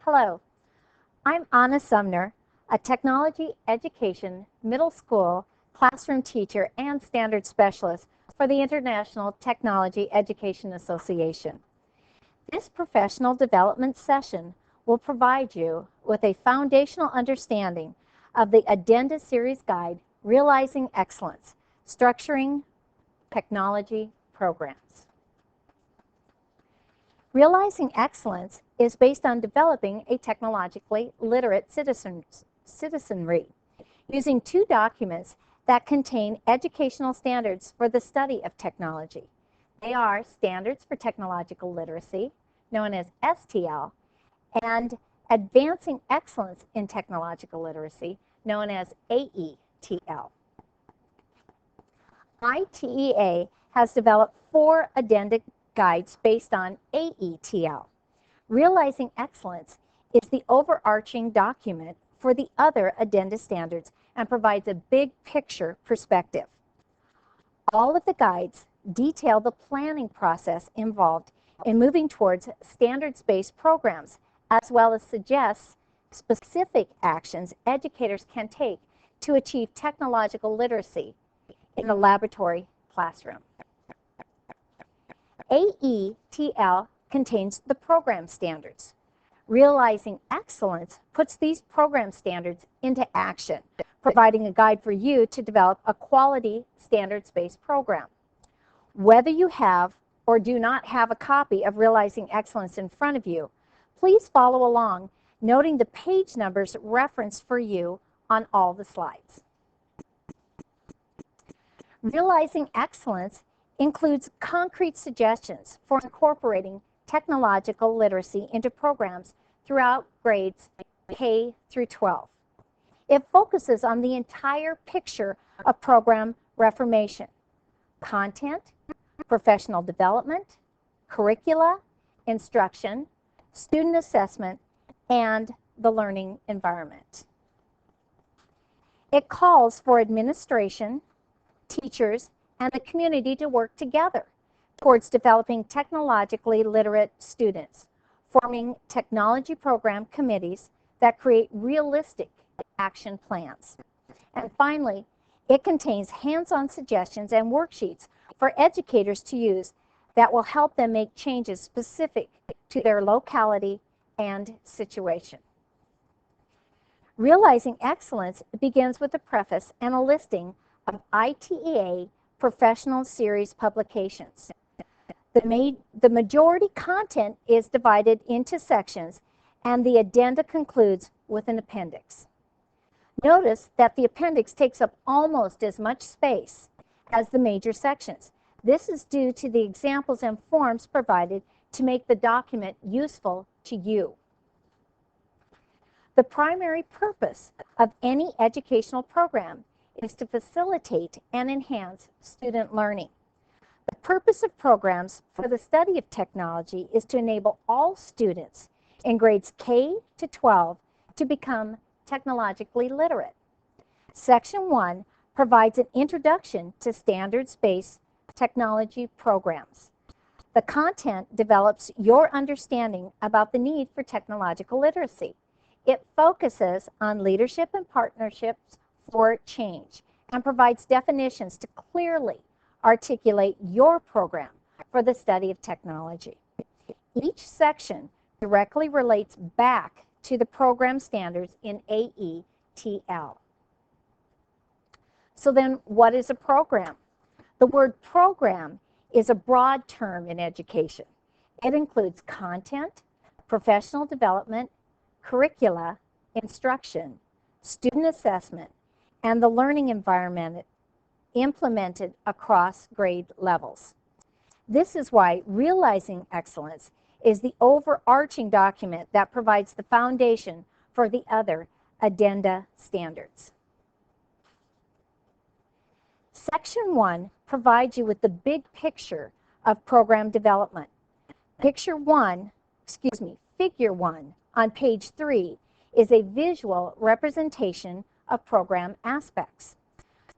Hello, I'm Anna Sumner, a technology education middle school classroom teacher and standards specialist for the International Technology Education Association. This professional development session will provide you with a foundational understanding of the Addenda series guide, Realizing Excellence, Structuring Technology Programs. Realizing Excellence is based on developing a technologically literate citizenry using two documents that contain educational standards for the study of technology. They are Standards for Technological Literacy, known as STL, and Advancing Excellence in Technological Literacy, known as AETL. ITEEA has developed 4 addenda guides based on AETL. Realizing Excellence is the overarching document for the other addenda standards and provides a big picture perspective. All of the guides detail the planning process involved in moving towards standards-based programs, as well as suggests specific actions educators can take to achieve technological literacy in the laboratory classroom. AETL contains the program standards. Realizing Excellence puts these program standards into action, providing a guide for you to develop a quality standards-based program. Whether you have or do not have a copy of Realizing Excellence in front of you, please follow along, noting the page numbers referenced for you on all the slides. Realizing Excellence includes concrete suggestions for incorporating technological literacy into programs throughout grades K through 12. It focuses on the entire picture of program reformation: content, professional development, curricula, instruction, student assessment, and the learning environment. It calls for administration, teachers, and the community to work together towards developing technologically literate students, forming technology program committees that create realistic action plans. And finally, it contains hands-on suggestions and worksheets for educators to use that will help them make changes specific to their locality and situation. Realizing Excellence begins with a preface and a listing of ITEA professional series publications. The majority content is divided into sections, and the addenda concludes with an appendix. Notice that the appendix takes up almost as much space as the major sections. This is due to the examples and forms provided to make the document useful to you. The primary purpose of any educational program is to facilitate and enhance student learning. The purpose of programs for the study of technology is to enable all students in grades K to 12 to become technologically literate. Section 1 provides an introduction to standards-based technology programs. The content develops your understanding about the need for technological literacy. It focuses on leadership and partnerships for change and provides definitions to clearly articulate your program for the study of technology. Each section directly relates back to the program standards in AETL. So then, what is a program? The word program is a broad term in education. It includes content, professional development, curricula, instruction, student assessment, and the learning environment implemented across grade levels. This is why Realizing Excellence is the overarching document that provides the foundation for the other addenda standards. Section 1 provides you with the big picture of program development. Figure 1 on page 3 is a visual representation of program aspects.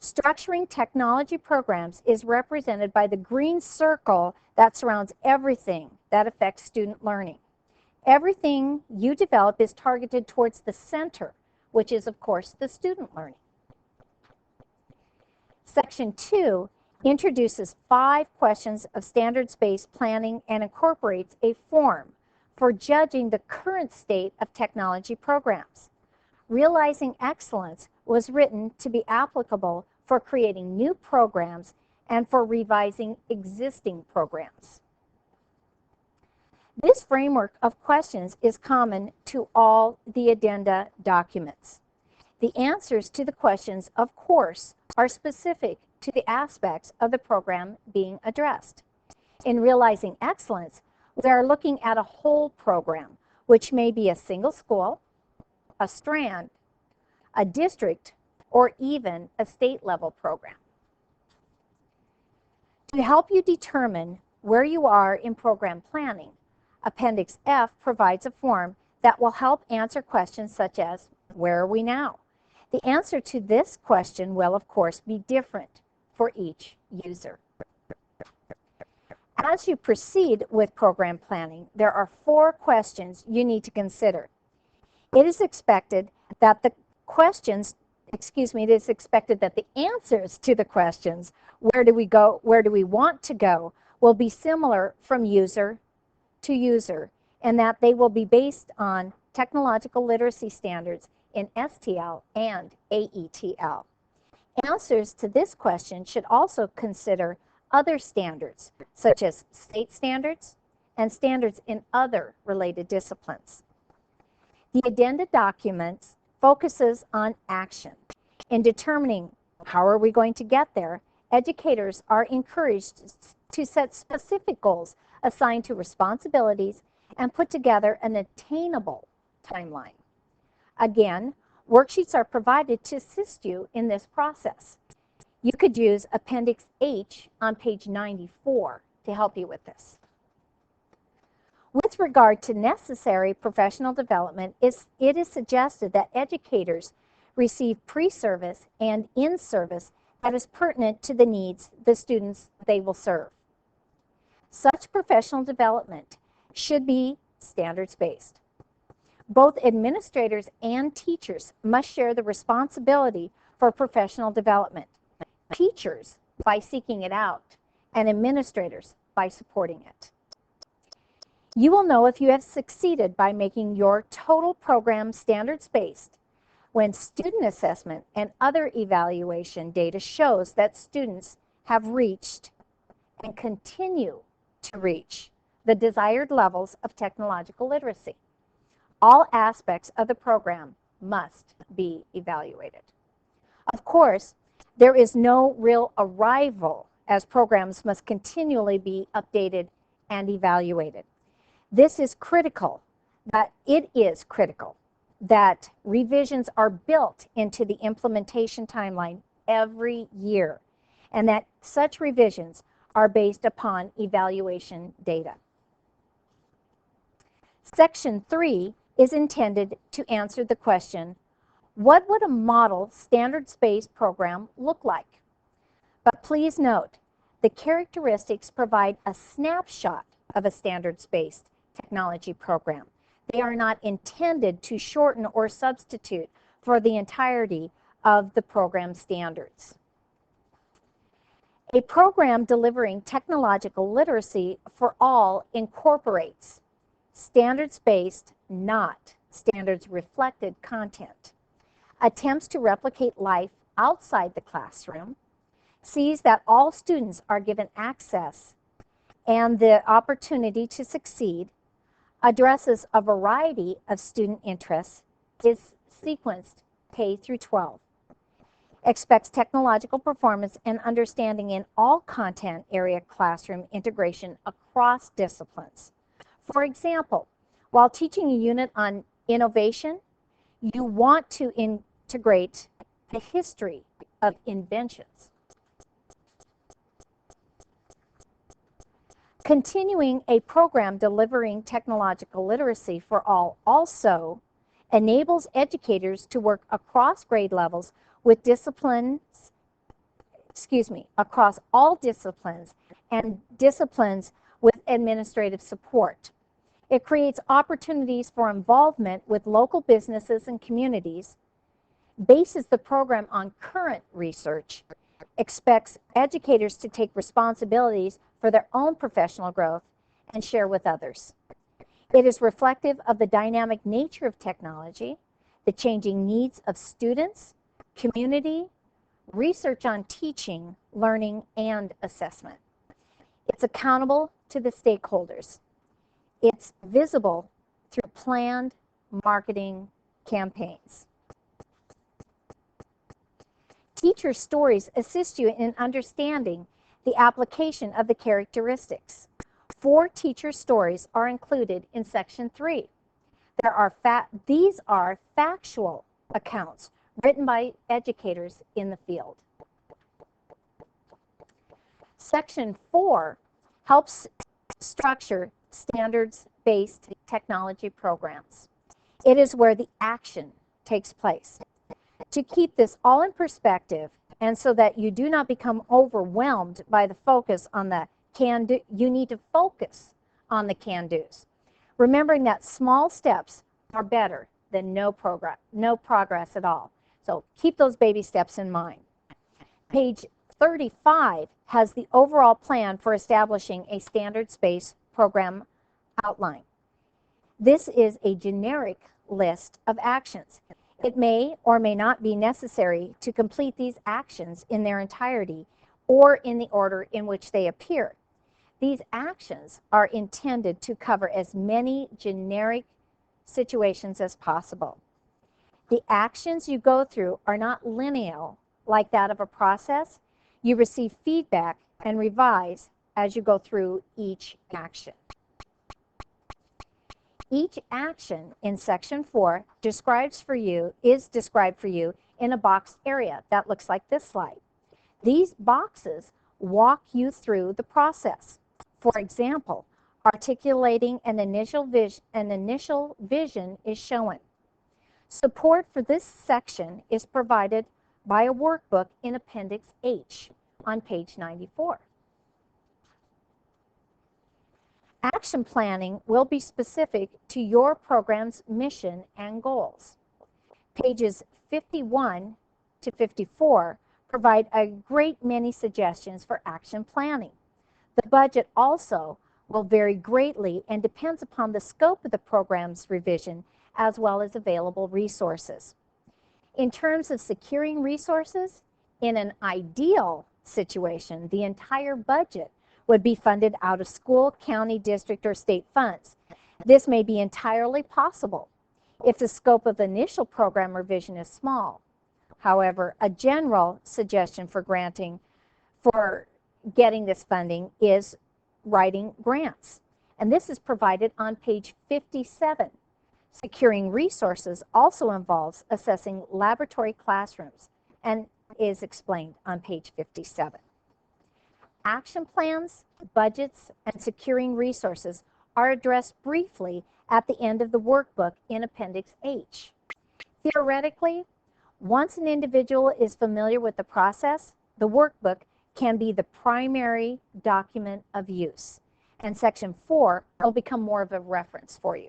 Structuring technology programs is represented by the green circle that surrounds everything that affects student learning. Everything you develop is targeted towards the center, which is, of course, the student learning. Section 2 introduces 5 questions of standards-based planning and incorporates a form for judging the current state of technology programs. Realizing Excellence was written to be applicable for creating new programs and for revising existing programs. This framework of questions is common to all the Addenda documents. The answers to the questions, of course, are specific to the aspects of the program being addressed. In Realizing Excellence, we are looking at a whole program, which may be a single school, a strand, a district, or even a state-level program. To help you determine where you are in program planning, Appendix F provides a form that will help answer questions such as, where are we now? The answer to this question will, of course, be different for each user. As you proceed with program planning, there are 4 questions you need to consider. It is expected that the answers to the questions, where do we go, where do we want to go, will be similar from user to user, and that they will be based on technological literacy standards in STL and AETL. Answers to this question should also consider other standards, such as state standards and standards in other related disciplines. The Addenda document focuses on action. In determining how are we going to get there, educators are encouraged to set specific goals assigned to responsibilities and put together an attainable timeline. Again, worksheets are provided to assist you in this process. You could use Appendix H on page 94 to help you with this. With regard to necessary professional development, it is suggested that educators receive pre-service and in-service that is pertinent to the needs of the students they will serve. Such professional development should be standards-based. Both administrators and teachers must share the responsibility for professional development. Teachers by seeking it out, and administrators by supporting it. You will know if you have succeeded by making your total program standards-based when student assessment and other evaluation data shows that students have reached and continue to reach the desired levels of technological literacy. All aspects of the program must be evaluated. Of course, there is no real arrival, as programs must continually be updated and evaluated. This is critical, that revisions are built into the implementation timeline every year, and that such revisions are based upon evaluation data. Section 3 is intended to answer the question, what would a model standards-based program look like? But please note, the characteristics provide a snapshot of a standards-based technology program. They are not intended to shorten or substitute for the entirety of the program standards. A program delivering technological literacy for all incorporates standards-based, not standards-reflected content, attempts to replicate life outside the classroom, sees that all students are given access and the opportunity to succeed, addresses a variety of student interests, is sequenced K through 12, expects technological performance and understanding in all content area classroom integration across disciplines. For example, while teaching a unit on innovation, you want to integrate the history of inventions. Continuing a program delivering technological literacy for all also enables educators to work across grade levels with across all disciplines and disciplines with administrative support. It creates opportunities for involvement with local businesses and communities, bases the program on current research, expects educators to take responsibilities for their own professional growth, and share with others. It is reflective of the dynamic nature of technology, the changing needs of students, community, research on teaching, learning, and assessment. It's accountable to the stakeholders. It's visible through planned marketing campaigns. Teacher stories assist you in understanding the application of the characteristics. 4 teacher stories are included in Section 3. These are factual accounts written by educators in the field. Section 4 helps structure standards-based technology programs. It is where the action takes place. To keep this all in perspective, and so that you do not become overwhelmed by the focus on the can-do, you need to focus on the can-dos, remembering that small steps are better than no progress at all. So keep those baby steps in mind. Page 35 has the overall plan for establishing a standards-based program outline. This is a generic list of actions. It may or may not be necessary to complete these actions in their entirety or in the order in which they appear. These actions are intended to cover as many generic situations as possible. The actions you go through are not linear like that of a process. You receive feedback and revise as you go through each action. Each action in Section 4 is described for you in a boxed area that looks like this slide. These boxes walk you through the process. For example, articulating an initial vision is shown. Support for this section is provided by a workbook in Appendix H on page 94. Action planning will be specific to your program's mission and goals. Pages 51 to 54 provide a great many suggestions for action planning. The budget also will vary greatly and depends upon the scope of the program's revision as well as available resources. In terms of securing resources, in an ideal situation, the entire budget would be funded out of school, county, district, or state funds. This may be entirely possible if the scope of the initial program revision is small. However, a general suggestion for getting this funding is writing grants. And this is provided on page 57. Securing resources also involves assessing laboratory classrooms and is explained on page 57. Action plans, budgets, and securing resources are addressed briefly at the end of the workbook in Appendix H. Theoretically, once an individual is familiar with the process, the workbook can be the primary document of use, and Section 4 will become more of a reference for you.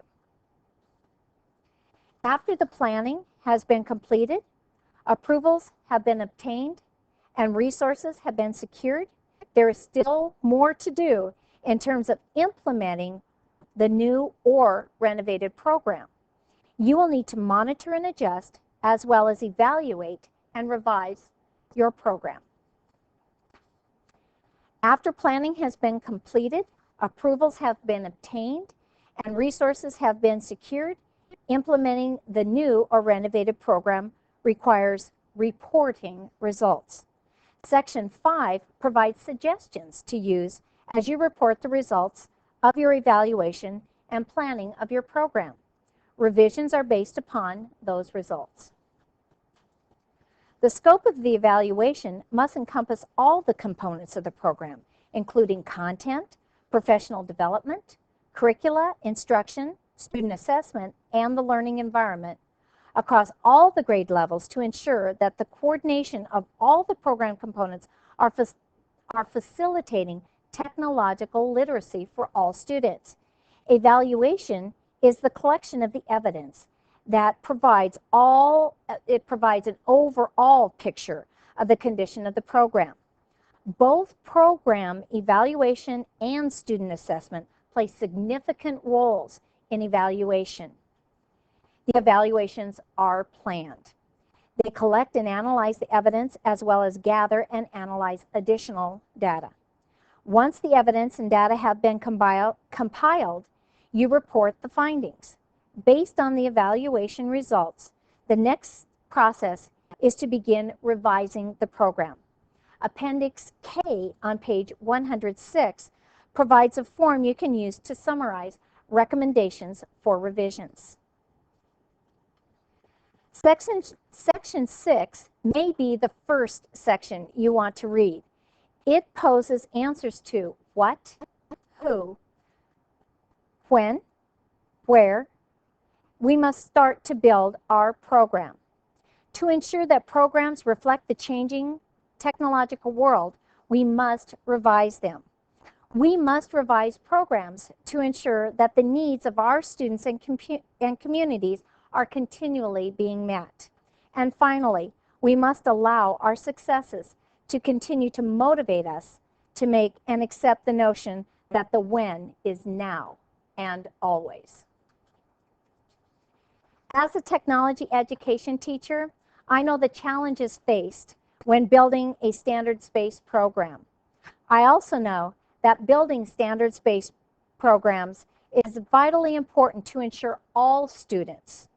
After the planning has been completed, approvals have been obtained, and resources have been secured, there is still more to do in terms of implementing the new or renovated program. You will need to monitor and adjust, as well as evaluate and revise your program. After planning has been completed, approvals have been obtained, and resources have been secured, implementing the new or renovated program requires reporting results. Section 5 provides suggestions to use as you report the results of your evaluation and planning of your program. Revisions are based upon those results. The scope of the evaluation must encompass all the components of the program, including content, professional development, curricula, instruction, student assessment, and the learning environment across all the grade levels to ensure that the coordination of all the program components are facilitating technological literacy for all students. Evaluation is the collection of the evidence that provides an overall picture of the condition of the program. Both program evaluation and student assessment play significant roles in evaluation. The evaluations are planned. They collect and analyze the evidence as well as gather and analyze additional data. Once the evidence and data have been compiled, you report the findings. Based on the evaluation results, the next process is to begin revising the program. Appendix K on page 106 provides a form you can use to summarize recommendations for revisions. Section 6 may be the first section you want to read. It poses answers to what, who, when, where. We must start to build our program. To ensure that programs reflect the changing technological world, we must revise them. We must revise programs to ensure that the needs of our students and communities are continually being met. And finally, we must allow our successes to continue to motivate us to make and accept the notion that the when is now and always. As a technology education teacher, I know the challenges faced when building a standards-based program. I also know that building standards-based programs is vitally important to ensure all students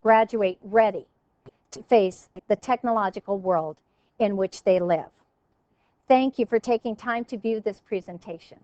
graduate ready to face the technological world in which they live. Thank you for taking time to view this presentation.